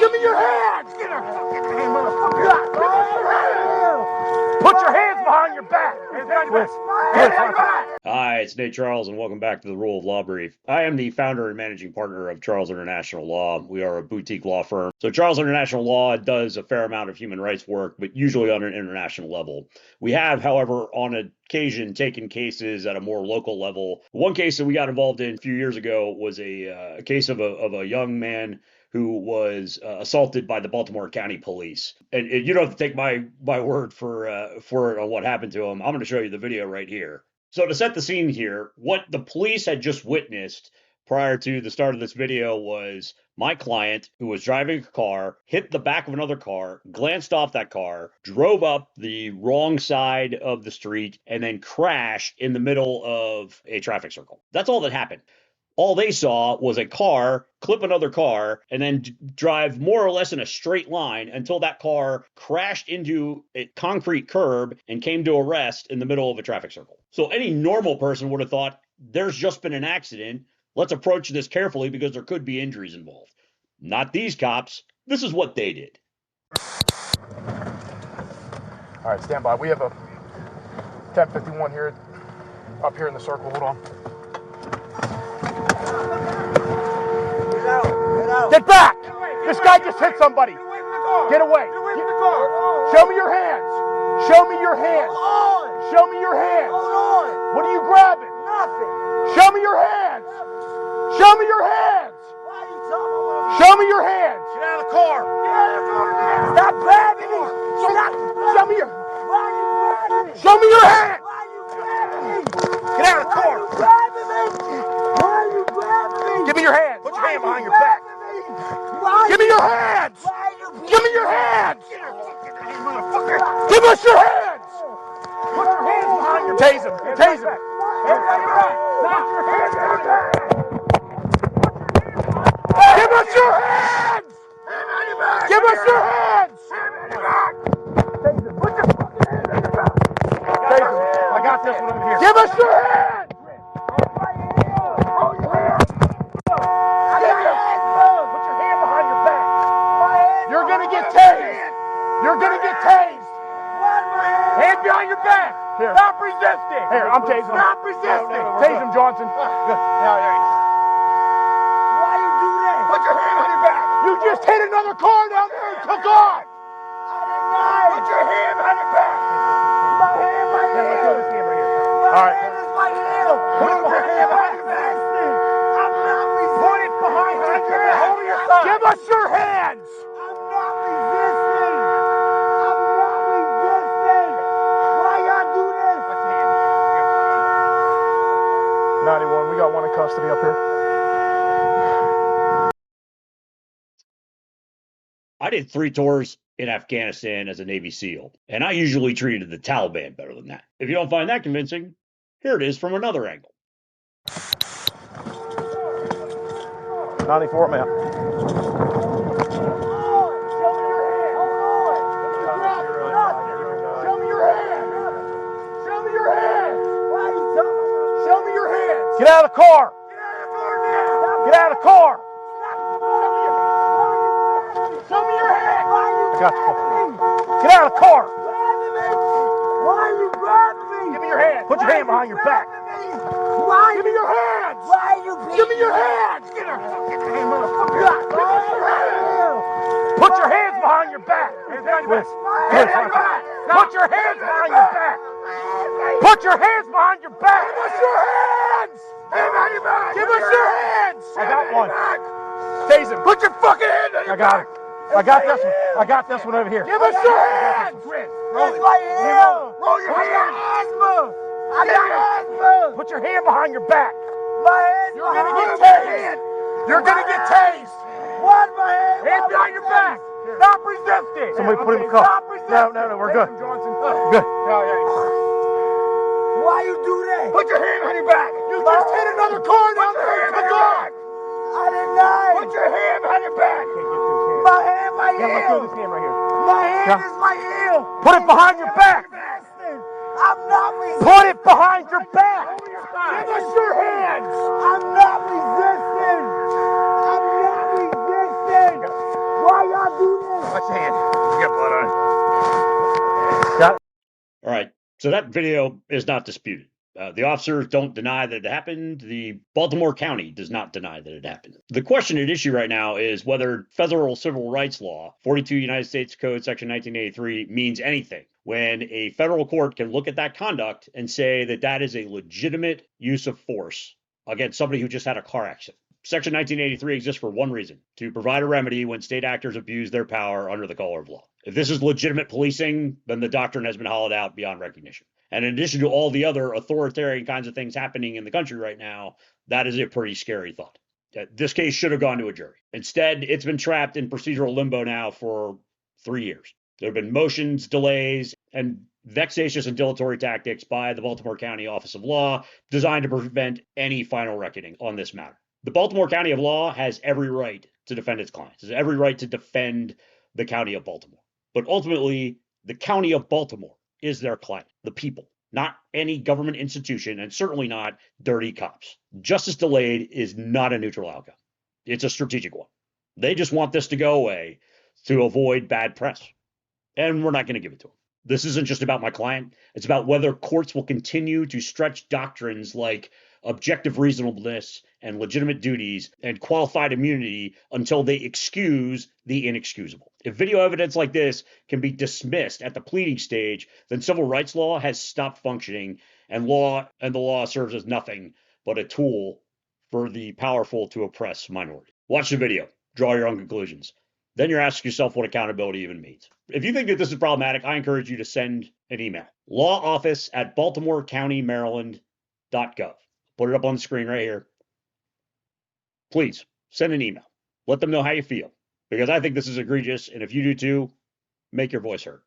Give me your hands! Get her fucking hand, motherfucker! Put your hands behind your back! Hands behind your back! Hi, it's Nate Charles, and welcome back to the Rule of Law Brief. I am the founder and managing partner of Charles International Law. We are a boutique law firm. So Charles International Law does a fair amount of human rights work, but usually on an international level. We have, however, on occasion taken cases at a more local level. One case that we got involved in a few years ago was a case of a young man who was assaulted by the Baltimore County police. And you don't have to take my word for it on what happened to him. I'm going to show you the video right here. So to set the scene here, what the police had just witnessed prior to the start of this video was my client, who was driving a car, hit the back of another car, glanced off that car, drove up the wrong side of the street, and then crashed in the middle of a traffic circle. That's all that happened. All they saw was a car clip another car and then drive more or less in a straight line until that car crashed into a concrete curb and came to a rest in the middle of a traffic circle. So any normal person would have thought, there's just been an accident. Let's approach this carefully because there could be injuries involved. Not these cops. This is what they did. All right, stand by. We have a 1051 here, up here in the circle. Hold on. Get back! This guy just hit somebody. Get away. Show me your hands. Show me your hands. Show me your hands. What are you grabbing? Nothing. Show me your hands. Show me your hands. Show me your hands. Get out of the car. Stop grabbing me. Show me your. Why are you grabbing me? Show me your hands. Why are you grabbing me? Get out of the car. Why are you grabbing me? Why are you grabbing me? Give me your hands. Put your hand behind your back. Why Give me your hands. Why are you Give me your hands. Give us your hands. Put your hands behind your back. Tase him. Tase him. Give us your hands. Give us your hands. Tase him. Put your fucking hands on your back. Tase him. I got this one over here. Give us your hands. You're gonna get tased. You're gonna get tased. Hands behind your back. Here. Stop resisting. Here, I'm tasing him. Stop resisting. Tase him, Johnson. Good. Why you do that? Put your hand on your back. You just hit another car down there and took off. Put your hand on your back. My hand, my Let's hand. throw this hand right here. My All right. hand is my heel. Put it behind your back. I'm not resisting. Put it behind your back. Hold your side. Give us your hands. I'm not resisting. I'm not resisting. Why y'all do this? 91, we got one in custody up here. I did 3 tours in Afghanistan as a Navy SEAL, and I usually treated the Taliban better than that. If you don't find that convincing, here it is from another angle. 94, man. Show me your hands. Show me your hands. Why are you talking about? Show me your hands. Get out of the car. Get out of the car. Show me your hands. I got you. Get out of the car. Why are you grabbing me? Give me your hands. Put your hand behind your back. Why Give me your hands. Why are you Give me your hands. Get her fucking hand, motherfucker. Give us your hands. Put your hands behind your back. Hands behind your back. Hands behind your back. Put your hands behind your back. Put your hands behind your back. Give us your hands. Hands behind your back. Give us your hands. I got one. Tase him. Put your fucking hands on your back. I got it. I got this one. I got this one over here. Give us your hands. It's my heel. Roll your hands. Asthma. I got asthma. Put your hand behind your back. My hand's You're gonna behind get my tased. You're gonna get tased. What, my hand? Hands behind your back. Stop resisting. Somebody put him in the car. Stop resisting. No, we're good. Good. Why you do that? Put your hand on your back. You just hit another car down there and took off. I did not. Put your hand behind your back. My hand, my heel. Let's throw this hand right here. My hand is my heel. Put it behind your back. I'm not resisting. Put it behind your back. Give us your hands. I'm not resisting. I'm not resisting. Why y'all y'all do this? Watch the hand. You got blood on it. Got All right. So that video is not disputed. The officers don't deny that it happened. The Baltimore County does not deny that it happened. The question at issue right now is whether federal civil rights law, 42 United States Code, Section 1983, means anything when a federal court can look at that conduct and say that that is a legitimate use of force against somebody who just had a car accident. Section 1983 exists for one reason: to provide a remedy when state actors abuse their power under the color of law. If this is legitimate policing, then the doctrine has been hollowed out beyond recognition. And in addition to all the other authoritarian kinds of things happening in the country right now, that is a pretty scary thought. This case should have gone to a jury. Instead, it's been trapped in procedural limbo now for 3 years. There have been motions, delays, and vexatious and dilatory tactics by the Baltimore County Office of Law designed to prevent any final reckoning on this matter. The Baltimore County of Law has every right to defend its clients, has every right to defend the County of Baltimore. But ultimately, the County of Baltimore is their client, the people, not any government institution, and certainly not dirty cops. Justice delayed is not a neutral outcome. It's a strategic one. They just want this to go away to avoid bad press. And we're not going to give it to them. This isn't just about my client. It's about whether courts will continue to stretch doctrines like objective reasonableness and legitimate duties and qualified immunity until they excuse the inexcusable. If video evidence like this can be dismissed at the pleading stage, then civil rights law has stopped functioning, and the law serves as nothing but a tool for the powerful to oppress minorities. Watch the video, draw your own conclusions. Then you're asking yourself what accountability even means. If you think that this is problematic, I encourage you to send an email. lawoffice@baltimorecountymaryland.gov. Put it up on the screen right here. Please send an email. Let them know how you feel, because I think this is egregious. And if you do too, make your voice heard.